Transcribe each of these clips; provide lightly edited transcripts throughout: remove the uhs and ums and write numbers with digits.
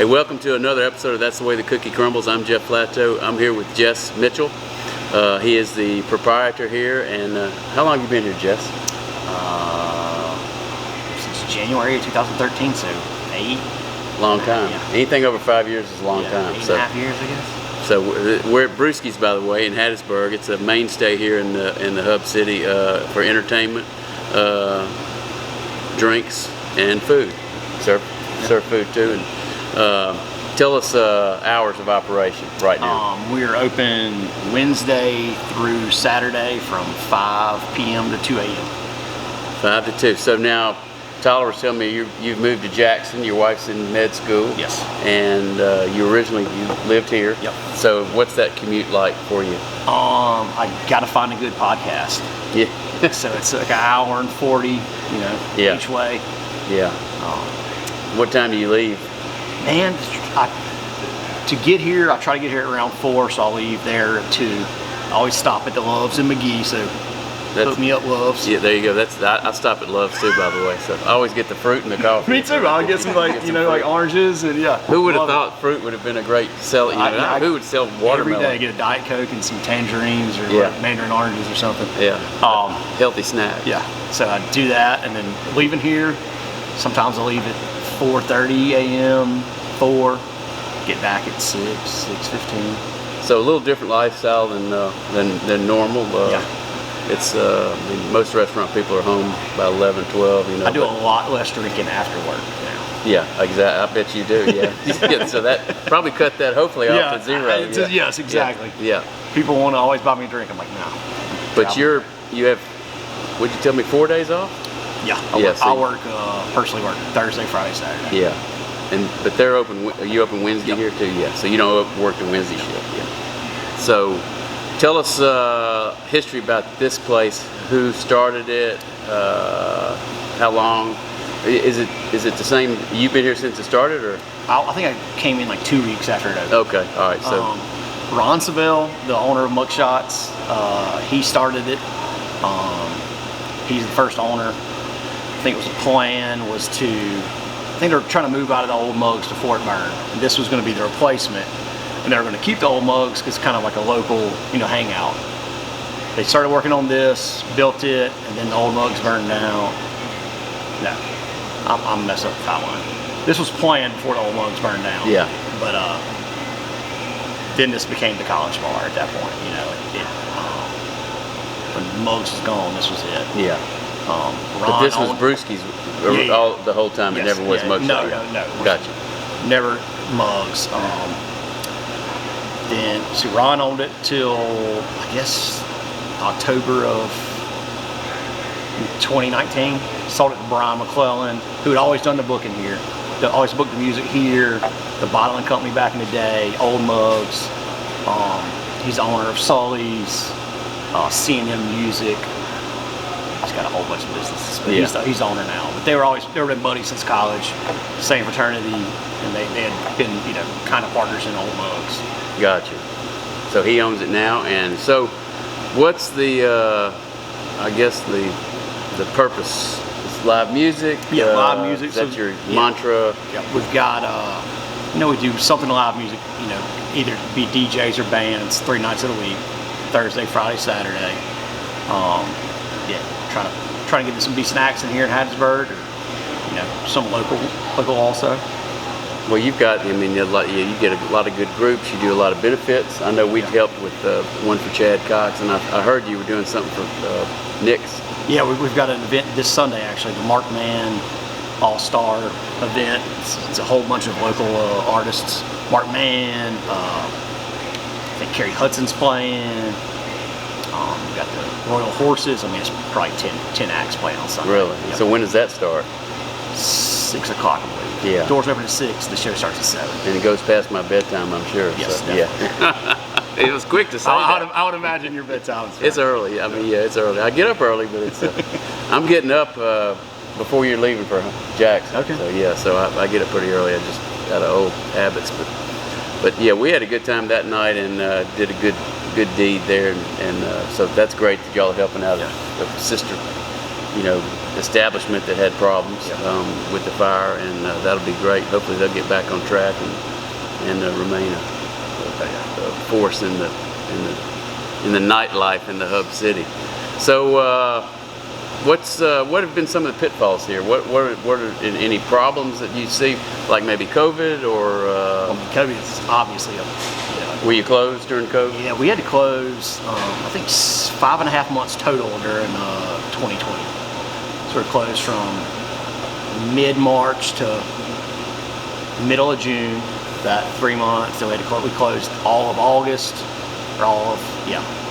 Hey, welcome to another episode of That's the Way the Cookie Crumbles. I'm Jeff Flatto. I'm here with Jess Mitchell. He is the proprietor here. And how long have you been here, Jess? Since January of 2013, so 8. Long time. Yeah. Anything over 5 years is a long time. 8.5 years, I guess. So we're at Brewsky's, by the way, in Hattiesburg. It's a mainstay here in the hub city for entertainment, drinks, and food. Serve food too. And tell us hours of operation right now. We're open Wednesday through Saturday from 5 p.m. to 2 a.m. 5 to 2. So now, Tyler was telling me you've moved to Jackson. Your wife's in med school. Yes. And you lived here. Yep. So what's that commute like for you? I gotta find a good podcast. Yeah. So it's like an hour and 40, each way. Yeah. What time do you leave? And to get here, I try to get here at around 4, so I'll leave there at 2. I always stop at the Loves in McGee, so hook me up, Loves. Yeah, there you go. I stop at Loves too, by the way. So I always get the fruit and the coffee. Me too. I'll get some like oranges and yeah. Who would have thought fruit would have been a great sell? Who would sell watermelon? Every day, get a Diet Coke and some tangerines or mandarin oranges or something. Yeah. Healthy snack. Yeah. So I do that, and then leaving here. Sometimes I leave at 4:30 a.m. 4. Get back at 6:15. So a little different lifestyle than normal. Yeah. It's most restaurant people are home by 11, 12. I do a lot less drinking after work now. Yeah, exactly. I bet you do. Yeah. Yeah, so that probably cut that hopefully off to zero. Yes, exactly. Yeah. People want to always buy me a drink. I'm like, no. But you have, would you tell me 4 days off? Yeah. I personally work Thursday, Friday, Saturday. Yeah. But they're open. Are you open Wednesday here too? Yeah. So you don't work the Wednesday shift. Yeah. So tell us history about this place. Who started it? How long? Is it the same? You've been here since it started, or? I think I came in like 2 weeks after it opened. Okay. All right. So Ron Seville, the owner of Mugshots, he started it. He's the first owner. I think it was a plan was to. I think they were trying to move out of the old mugs to Fort Byrne, and this was going to be the replacement. And they were going to keep the old mugs because it's kind of like a local, hangout. They started working on this, built it, and then the old mugs burned down. No, I'm messing up the timeline. This was planned before the old mugs burned down. Yeah. But then this became the college bar at that point. When mugs was gone, this was it. Yeah. But this was Brewsky's the whole time. Yes, it never was Mugshots. No. Gotcha. Never mugs. Then Ron owned it till I guess October of 2019. Sold it to Brian McClellan, who had always done the booking here. They always booked the music here. The bottling company back in the day, Old Mugs. He's the owner of Sully's, C&M Music. He's got a whole bunch of businesses, but he's the owner now. But they were been buddies since college, same fraternity, and they had been kind of partners in Old Mugs. Gotcha. So he owns it now, and so what's the I guess the purpose? It's live music. Yeah, live music. Is that your mantra? Yeah, we've got we do something live music. Either be DJs or bands 3 nights of the week, Thursday, Friday, Saturday. Trying to get some decent acts in here in Hattiesburg, or some local also. Well, you've got, you get a lot of good groups. You do a lot of benefits. I know we've helped with one for Chad Cox, and I heard you were doing something for Nick's. Yeah, we've got an event this Sunday actually, the Mark Mann All-Star event. It's a whole bunch of local artists. Mark Mann, I think Kerry Hudson's playing. We've got the Royal Horses. It's probably 10 acts playing on Sunday. Really? Yep. So when does that start? 6 o'clock, I believe. Yeah. Doors open at 6. The show starts at 7. And it goes past my bedtime, I'm sure. Yes, so, yeah. It was quick to say that. I would imagine your bedtime. It's early. It's early. I get up early, but it's. I'm getting up before you're leaving for Jackson. Okay. So I get up pretty early. I just got old habits, but yeah, we had a good time that night and did a good deed there, and so that's great that y'all are helping out a sister, establishment that had problems with the fire, and that'll be great. Hopefully they'll get back on track and remain a force in the nightlife in the hub city. So what have been some of the pitfalls here? What are any problems that you see, like maybe COVID or? COVID is obviously Were you closed during COVID? Yeah, we had to close, I think 5.5 months total during 2020. So we're closed from mid-March to middle of June, that 3 months. Then we had to we closed all of August, or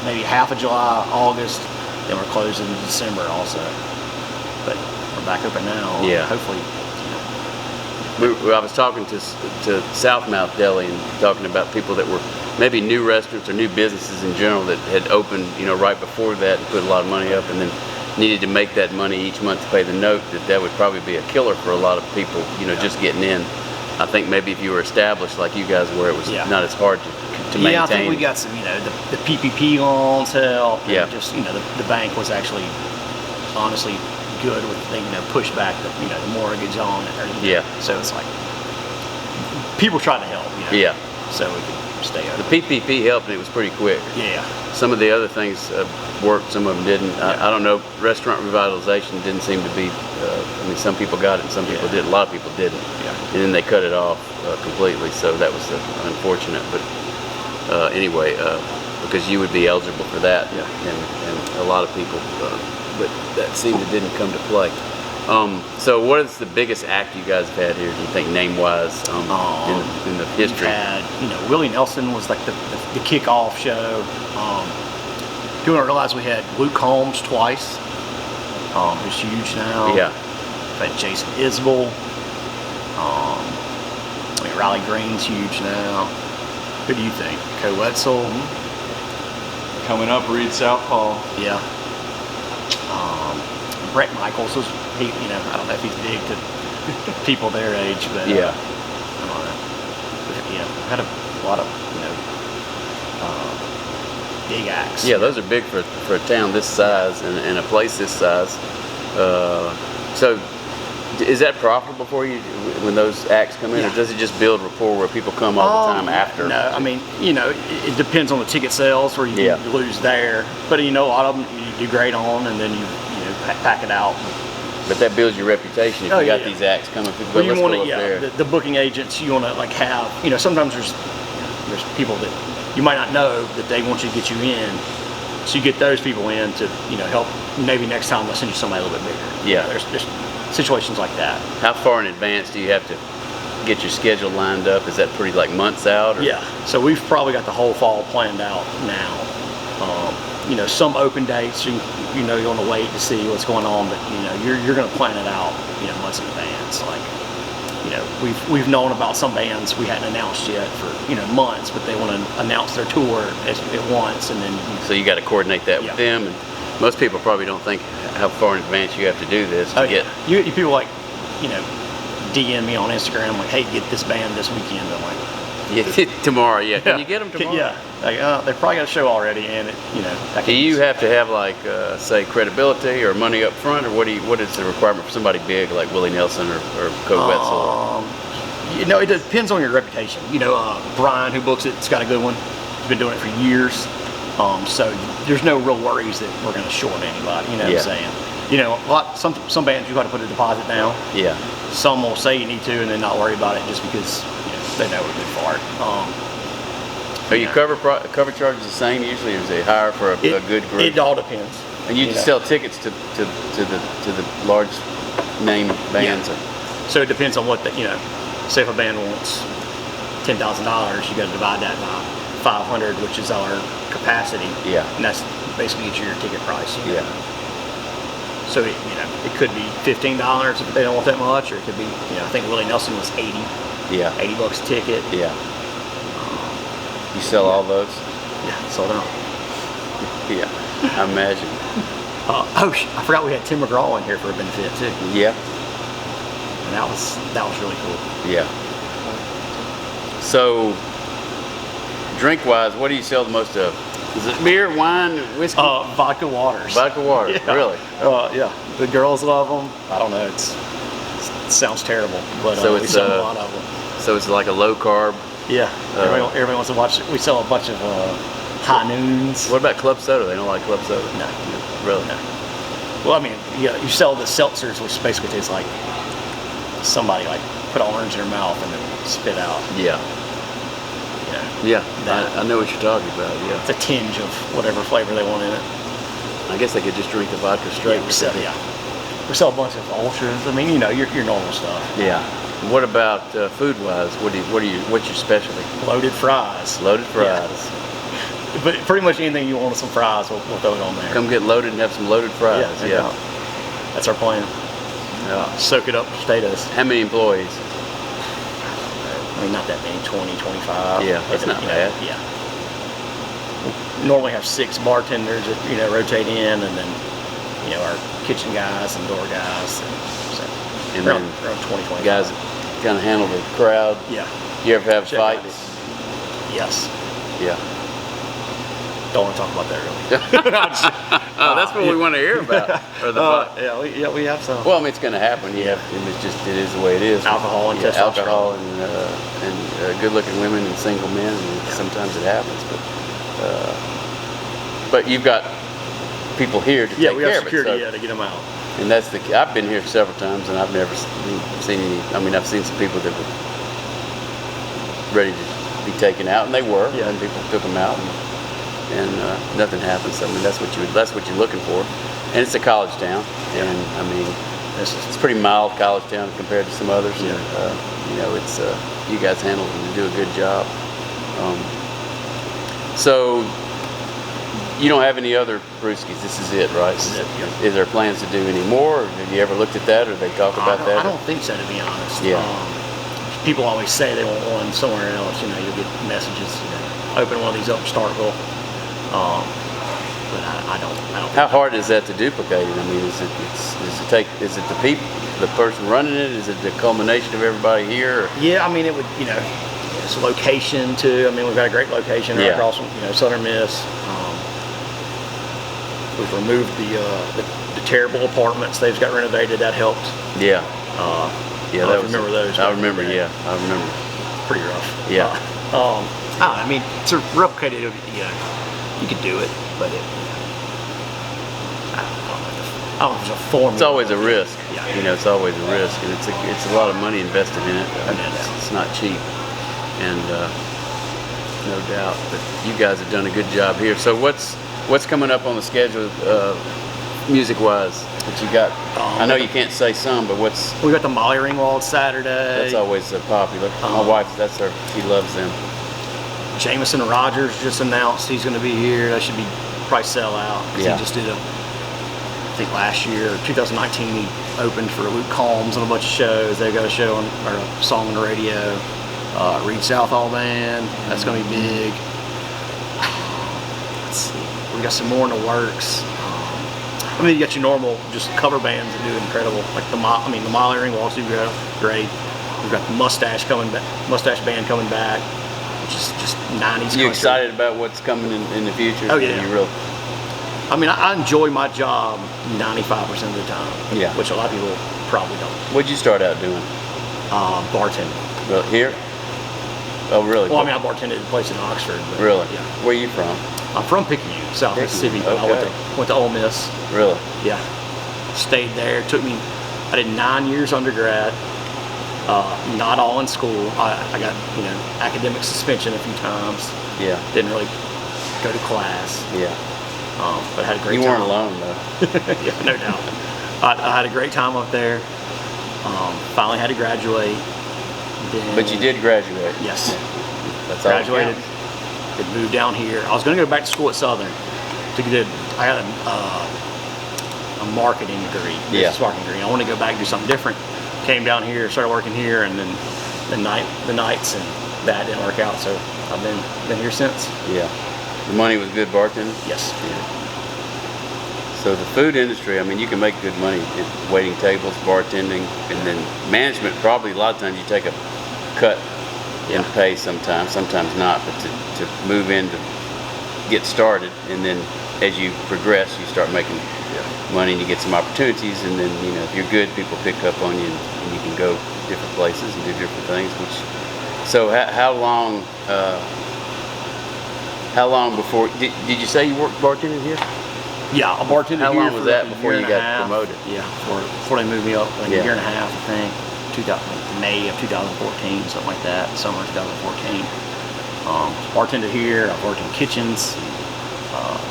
maybe half of July, August. Then we're closed in December also. But we're back open now. Yeah. Hopefully. I was talking to Southmouth Deli and talking about people that were maybe new restaurants or new businesses in general that had opened, right before that and put a lot of money up, and then needed to make that money each month to pay the note. That would probably be a killer for a lot of people, just getting in. I think maybe if you were established like you guys were, it was not as hard to maintain. Yeah, I think we got some, the PPP loans helped. Yeah. And just, the bank was actually honestly good with, push back the mortgage on it. Yeah. So it's like people tried to help. Yeah. So we could stay open. The PPP helped, and it was pretty quick. Yeah. Some of the other things worked, some of them didn't. I don't know. Restaurant revitalization didn't seem to be. Some people got it, and some people didn't. A lot of people didn't. Yeah. And then they cut it off completely. So that was unfortunate. But anyway, because you would be eligible for that, and a lot of people. But that seemed it didn't come to play. So what is the biggest act you guys have had here, do you think, name-wise, in the history? We had, Willie Nelson was like the kickoff show. People don't realize we had Luke Combs twice, who's huge now. Yeah. We had Jason Isbell. Riley Green's huge now. Who do you think? Co Wetzel? Coming up, Reed Southpaw. Yeah. Brett Michaels was, I don't know if he's big to people their age, but I don't know. Had a lot of big acts. Yeah, those are big for a town this size and a place this size. So is that profitable for you when those acts come in, or does it just build rapport where people come all the time after? No, it depends on the ticket sales where you lose there, but a lot of them you do great on, and then you pack it out. But that builds your reputation if you got these acts coming. Well, you want to, the booking agents, you want to have, sometimes there's people that you might not know that they want you to get you in, so you get those people in to help. Maybe next time they'll send you somebody a little bit bigger. Yeah, there's situations like that. How far in advance do you have to get your schedule lined up? Is that pretty like months out? Or? Yeah, so we've probably got the whole fall planned out now. Some open dates, you want to wait to see what's going on, but you're going to plan it out, months in advance. Like, we've known about some bands we hadn't announced yet for months, but they want to announce their tour at once, and then so you got to coordinate that with them. And most people probably don't think how far in advance you have to do this to get. You people like, DM me on Instagram like, hey, get this band this weekend. I'm like, tomorrow, Can you get them tomorrow? Yeah, like, they probably got a show already, and do you have to have like say credibility or money up front, or what is the requirement for somebody big like Willie Nelson or Co Wetzel? It depends on your reputation. Brian, who books it's got a good one. He's been doing it for years, so there's no real worries that we're going to short anybody. You know what I'm saying? Some bands you got to put a deposit down. Yeah. Some will say you need to, and then not worry about it just because they know we're good for it. Are your cover charges the same usually, or is it higher for a good group? It all depends. And you just sell tickets to the large name bands. Yeah. So it depends on what say if a band wants $10,000, you got to divide that by 500, which is our capacity. Yeah. And that's basically your ticket price. Yeah. So it could be $15 if they don't want that much, or it could be I think Willie Nelson was 80. Yeah. $80 a ticket. Yeah. You sell all those? Yeah, sold out. Yeah, I imagine. I forgot we had Tim McGraw in here for a benefit too. Yeah. And that was really cool. Yeah. So, drink-wise, what do you sell the most of? Is it beer, wine, whiskey? Vodka waters. Vodka water, Yeah. really? Yeah. The girls love them. I don't know. It sounds terrible, but So we it's, sell a lot of them. So it's like a low carb. Yeah. Everybody wants to watch. We sell a bunch of high noons. What about club soda? They don't like club soda? No. Really? No. Well, I mean, you sell the seltzers, which basically tastes like somebody like put an orange in their mouth and then spit out. Yeah. You know, Yeah, That- I know what you're talking about, yeah. it's a tinge of whatever flavor they want in it. I guess they could just drink the vodka straight. Yeah, we sell a bunch of ultras. I mean, your normal stuff. Yeah. What about food-wise? What's your specialty? Loaded fries. Loaded fries. But pretty much anything you want with some fries, we'll throw it on there. Come get loaded and have some loaded fries. no doubt. That's our plan. Yeah. Soak it up with potatoes. How many employees? I mean, not that many, 20, 25. Yeah, that's not bad. Yeah. We normally have 6 bartenders that, rotate in, and then, our kitchen guys and door guys. And around then 20, 25. guys kind of handle the crowd. Yeah. You ever have Check fights? Yes. Yeah. Don't want to talk about that really. That's what we want to hear about. Or the fight. we have some. Well, I mean, it's going to happen. It is the way it is. Alcohol and testosterone. Alcohol and good-looking women and single men. And sometimes it happens, but you've got people here to take we care have of security it. So, to get them out. and that's I've been here several times, and I've never seen any. I mean, I've seen some people that were ready to be taken out, and they were. Yeah. And people took them out, and nothing happened. So I mean, that's what you're looking for. And it's a college town, and I mean, it's pretty mild college town compared to some others. Yeah. And, it's you guys handle it and do a good job. So you don't have any other brewskis. This is it, right? This is it, yeah. Is there plans to do any more? Or have you ever looked at that, or they talk about that? I don't think so, to be honest. Yeah. People always say they want one somewhere else. You'll get messages. Open one of these up in Starkville. But I don't. How hard is that to duplicate it? I mean, is it the person running it? Is it the culmination of everybody here? Or? Yeah, I mean, it would. It's a location too. I mean, we've got a great location right across from Southern Miss. We've removed the terrible apartments. They've got renovated. That helped. Yeah. I remember those. I remember. Yeah, I remember. Pretty rough. Yeah. I mean, to replicate it, you could do it, but I don't know if there's a formula. It's always a risk. Yeah. It's always a risk, and it's a lot of money invested in it. It's not cheap, and no doubt. But you guys have done a good job here. So what's coming up on the schedule, music-wise, that you got? I know you can't say some, but what's? We got the Molly Ringwald Saturday. That's always popular. My wife, she loves them. Jameson Rogers just announced he's going to be here. That should be probably sell out. Yeah. He just did I think last year, 2019, he opened for Luke Combs on a bunch of shows. They've got a show or a song on the radio. Reed Southall Band, that's going to be big. Let's see, we got some more in the works. I mean, you got your normal just cover bands that do incredible, like the Molly Ringwalds do great. We've got the Mustache Band coming back, which is just 90s. You country. excited about what's coming in the future? Oh yeah. You real? I mean, I enjoy my job 95% of the time. Yeah. Which a lot of people probably don't. What'd you start out doing? Bartending. Well, here? Oh, really? Well, I mean, I bartended at a place in Oxford. But, Really? Yeah. Where are you from? I'm from Picayune, South Mississippi. But I went to Ole Miss. Really? Yeah. Stayed there. I did 9 years undergrad. Not all in school. I got academic suspension a few times. Yeah. Didn't really go to class. Yeah. But I had a great time. You weren't alone though. Yeah, no doubt. I had a great time up there. Finally had to graduate. Then, But you did graduate. Yes. That's all. Graduated. Then moved down here. I was going to go back to school at Southern. I had a marketing degree, business marketing degree. I wanted to go back and do something different. Came down here, started working here, and then the nights and that didn't work out. So I've been here since. Yeah. The money was good bartending? Yes. Yeah. So the food industry, I mean, you can make good money waiting tables, bartending, and then management. Probably a lot of times you take a cut in pay sometimes not, but to move into get started, and then as you progress, you start making money and you get some opportunities, and then if you're good, people pick up on you, and you can go different places and do different things. So how long before did you say you worked bartending here? Yeah, I bartended How here long was for that a before year you and a got half. promoted? Yeah, before they moved me up, like Yeah. a year and a half, I think. May of 2014, something like that. Summer 2014. Bartended here. I've worked in kitchens,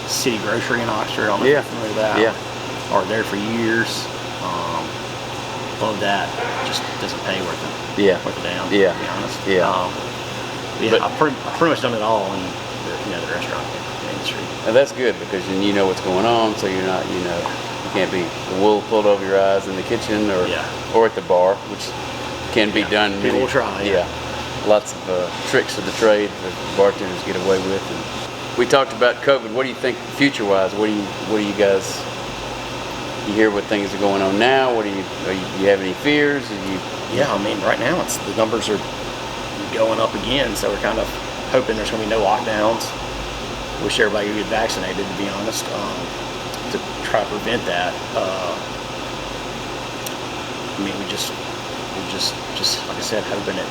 City Grocery in Oxford. I don't know if you're familiar with that. Yeah. I worked there for years. Love that. Just doesn't pay worth it. Worth a damn. Yeah. To be honest. Yeah. But I've pretty much done it all in the restaurant industry. and that's good, because then you know what's going on, so you're not you can't be the wool pulled over your eyes in the kitchen or at the bar, which can be done. People will try. Yeah. Lots of tricks of the trade that bartenders get away with. And we talked about COVID. What do you think future-wise? What do you guys? You hear what things are going on now? Do you have any fears? Yeah, I mean, right now the numbers are going up again, so we're kind of hoping there's going to be no lockdowns. Wish everybody would get vaccinated, to be honest, to try to prevent that. I mean, we just like I said, hoping it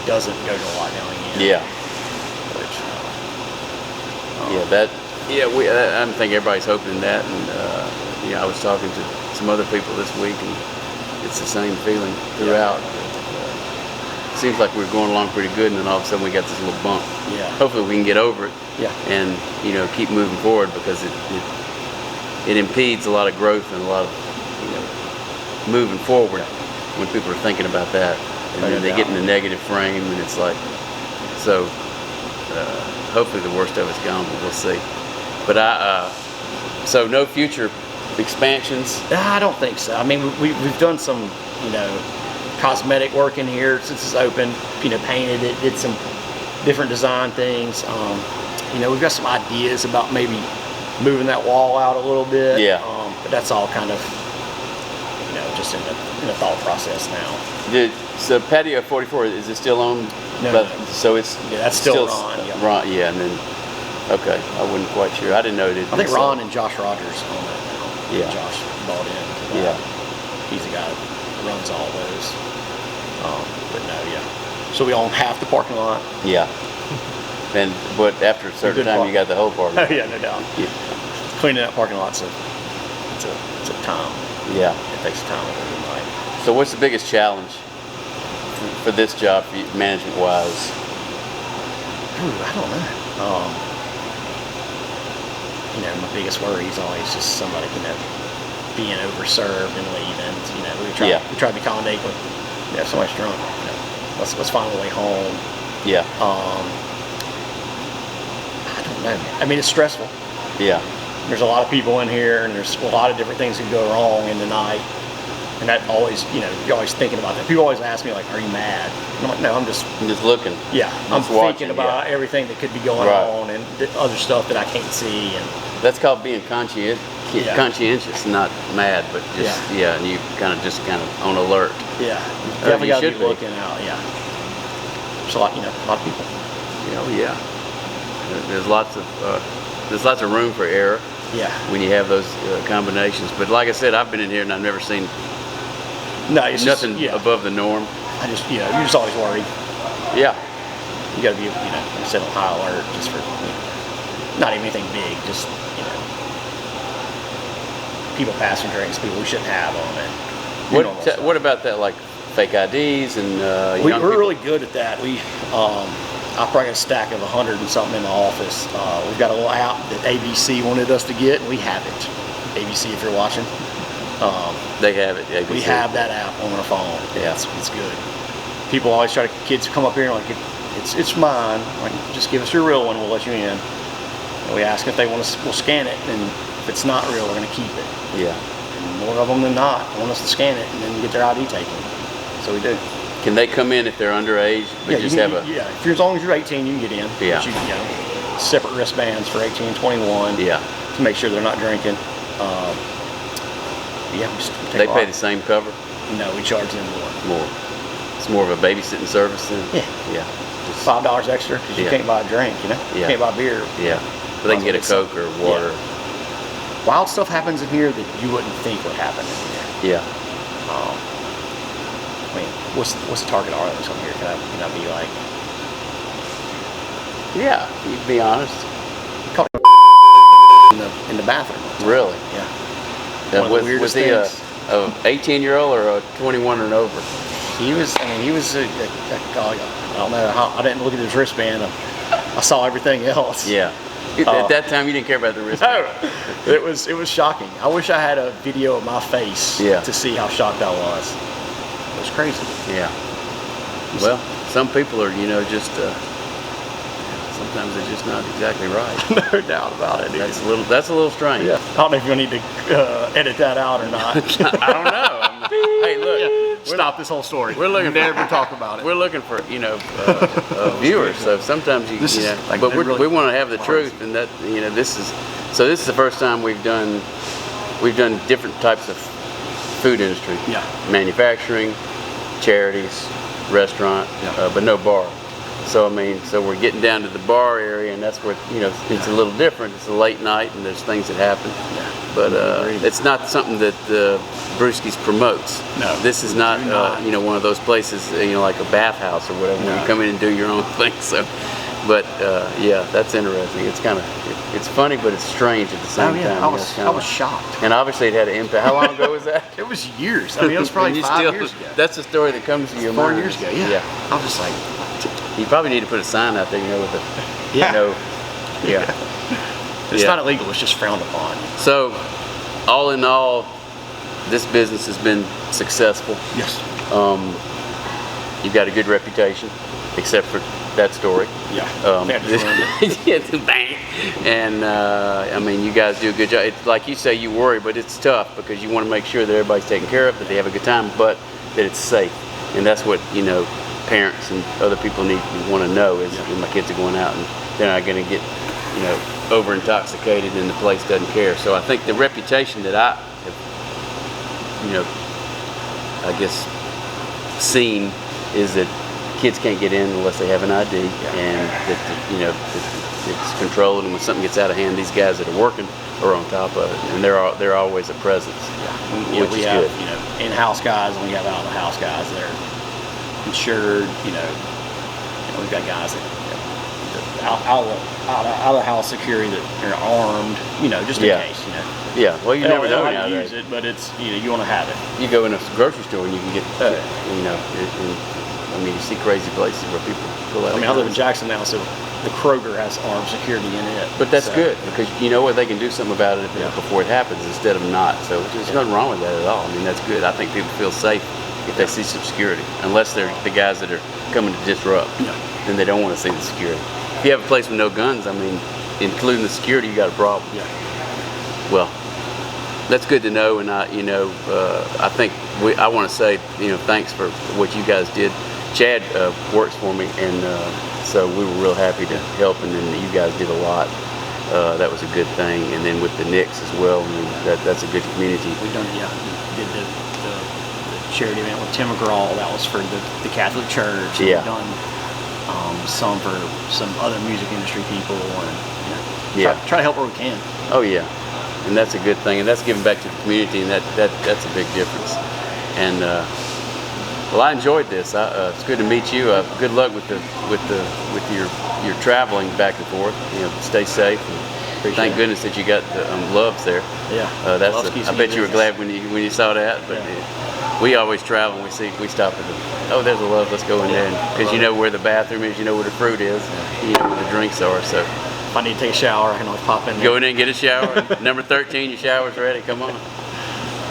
doesn't go to lockdown again. Yeah. Which, I think everybody's hoping that, and I was talking to some other people this week, and it's the same feeling throughout. Seems like we're going along pretty good, and then all of a sudden we got this little bump. Yeah. Hopefully we can get over it. Yeah. And keep moving forward, because it impedes a lot of growth and a lot of moving forward when people are thinking about that, and then they get in the negative frame, and it's like so. Hopefully the worst of it's gone, but we'll see. But so no future expansions. I don't think so. I mean, we've done some cosmetic work in here since it's open. Painted it, did some different design things. We've got some ideas about maybe moving that wall out a little bit. Yeah. But that's all kind of just in the thought process now. So Patio 44, is it still owned? No. So it's that's still Ron. Yeah. Ron, yeah, and then okay, I wasn't quite sure. I didn't know it. I think Ron and Josh Rogers own it now. Yeah. Josh bought in. Yeah. He's the guy that runs all those. But no, yeah. So we own half the parking lot. Yeah. But after a certain time, you got the whole parking lot. Oh yeah, no doubt. Yeah. Cleaning that parking lot's it's a time. Yeah. It takes time every night. So what's the biggest challenge for this job, management-wise? I don't know. My biggest worry is always just somebody, being overserved and leaving. We try to be accommodating when if somebody's drunk. Let's find a way home. Yeah. I don't know. I mean, it's stressful. Yeah. There's a lot of people in here, and there's a lot of different things that go wrong in the night. And that always, you're always thinking about that. People always ask me, like, are you mad? And I'm like, no, I'm just looking. Yeah, I'm watching, thinking about everything that could be going on and the other stuff that I can't see. And that's called being conscientious, not mad, but just and you kind of on alert. Yeah, Or definitely you got to should be looking out. Yeah, there's a lot of people. Yeah. There's lots of room for error. Yeah. When you have those combinations, but like I said, I've been in here and I've never seen it's nothing just, above the norm. I just you're just always worried. Yeah. You got to be like I said, on high alert just for not even anything big, just people passing drinks, people we shouldn't have them, and what about that, like fake IDs and we're really good at that. I probably got a stack of 100 and something in the office. We've got a little app that ABC wanted us to get, and we have it. ABC, if you're watching. They have it. ABC. We have that app on our phone. Yeah. It's good. People always kids come up here and like, it's mine. Like, just give us your real one, we'll let you in. And we ask if they we'll scan it, and if it's not real, we're going to keep it. Yeah. And more of them than not want us to scan it and then get their ID taken. So we do. Can they come in if they're underage? As long as you're 18, you can get in. Yeah. But separate wristbands for 18, 21. Yeah. To make sure they're not drinking. They pay the same cover? No, we charge them more. It's more of a babysitting service then? Yeah. Yeah. $5 extra because you can't buy a drink, You can't buy beer. Yeah. but they can get a Coke or water. Yeah. Wild stuff happens in here that you wouldn't think would happen in here. Yeah. I mean, what's the target audience on here? Can I be like? Yeah, you can be honest. In the bathroom. Really? Yeah. One of the Was weirdest he a things. 18-year-old or a 21 and over? He was. I mean, he was. I don't know how. I didn't look at his wristband. I saw everything else. Yeah. At that time, you didn't care about the risk. No, it was shocking. I wish I had a video of my face to see how shocked I was. It was crazy. Yeah. Well, some people are, just sometimes they're just not exactly right. No doubt about it. Dude. That's a little strange. Yeah. I don't know if you're gonna need to edit that out or not. I don't know. Hey, look. Stop this whole story. We're looking never talk about it. We're looking for viewers. So sometimes you like but really we want to have the truth, and that this is the first time we've done different types of food industry. Yeah. Manufacturing, charities, restaurant, but no bar. So I mean, we're getting down to the bar area, and that's where it's a little different. It's a late night, and there's things that happen. Yeah. But it's not something that Brewsky's promotes. No. This is not one of those places like a bathhouse or whatever where you come in and do your own thing. So, but yeah, that's interesting. It's kind of it's funny, but it's strange at the same time. I was shocked. And obviously it had an impact. How long ago was that? It was years. I mean, it was probably 5 years ago. That's the story that comes to your mind. 4 years ago. Yeah. I was just like. You probably need to put a sign out there, with the, It's not illegal. It's just frowned upon. So, all in all, this business has been successful. Yes. You've got a good reputation, except for that story. Yeah. And I mean, you guys do a good job. It's like you say, you worry, but it's tough because you want to make sure that everybody's taken care of, that they have a good time, but that it's safe. And that's what parents and other people want to know is my kids are going out and they're not going to get over intoxicated and the place doesn't care. So I think the reputation that I have I guess seen is that kids can't get in unless they have an ID, and that it's controlled, and when something gets out of hand, these guys that are working are on top of it, and they're always a presence, which we is have, good. In-house guys, and we have out-of-the-house guys that are insured. We've got guys that out of house security that are armed. Just in case. Yeah. Well, you never know how to use it, but it's you want to have it. You go in a grocery store and you can get I mean, you see crazy places where people pull out. I mean, I live in Jackson now, so the Kroger has armed security in it. But that's good because they can do something about it before it happens instead of not. So there's nothing wrong with that at all. I mean, that's good. I think people feel safe if they see some security, unless they're the guys that are coming to disrupt. Then they don't want to see the security. If you have a place with no guns, I mean, including the security, you got a problem. Yeah. Well, that's good to know, and I think I want to say thanks for what you guys did. Chad works for me, and so we were real happy to help, and then you guys did a lot. That was a good thing, and then with the Knicks as well. I mean, that's a good community. We done did the charity event with Tim McGraw. That was for the Catholic Church. Yeah. We've done some for some other music industry people, and try to help where we can. Oh yeah, and that's a good thing, and that's giving back to the community, and that's a big difference. And well, I enjoyed this. It's good to meet you. Good luck with your traveling back and forth. Stay safe. Thank goodness that you got the Loves there. Yeah. I bet you were glad when you saw that. But we always travel. We stop at there's a Love. Let's go in there because you know where the bathroom is. You know where the fruit is. You know where the drinks are. So if I need to take a shower, I can always pop in there. Go in there and get a shower. Number 13, your shower's ready. Come on.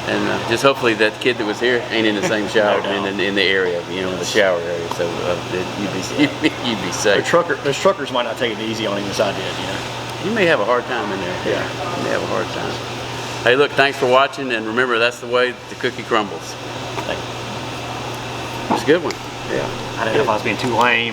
And just hopefully that kid that was here ain't in the same shower in the area, the shower area. So you'd be safe. Those truckers might not take it easy on him as I did. You may have a hard time in there. Yeah. You may have a hard time. Hey, look, thanks for watching, and remember, that's the way the cookie crumbles. Thank you. It's a good one. Yeah. I didn't know if I was being too lame.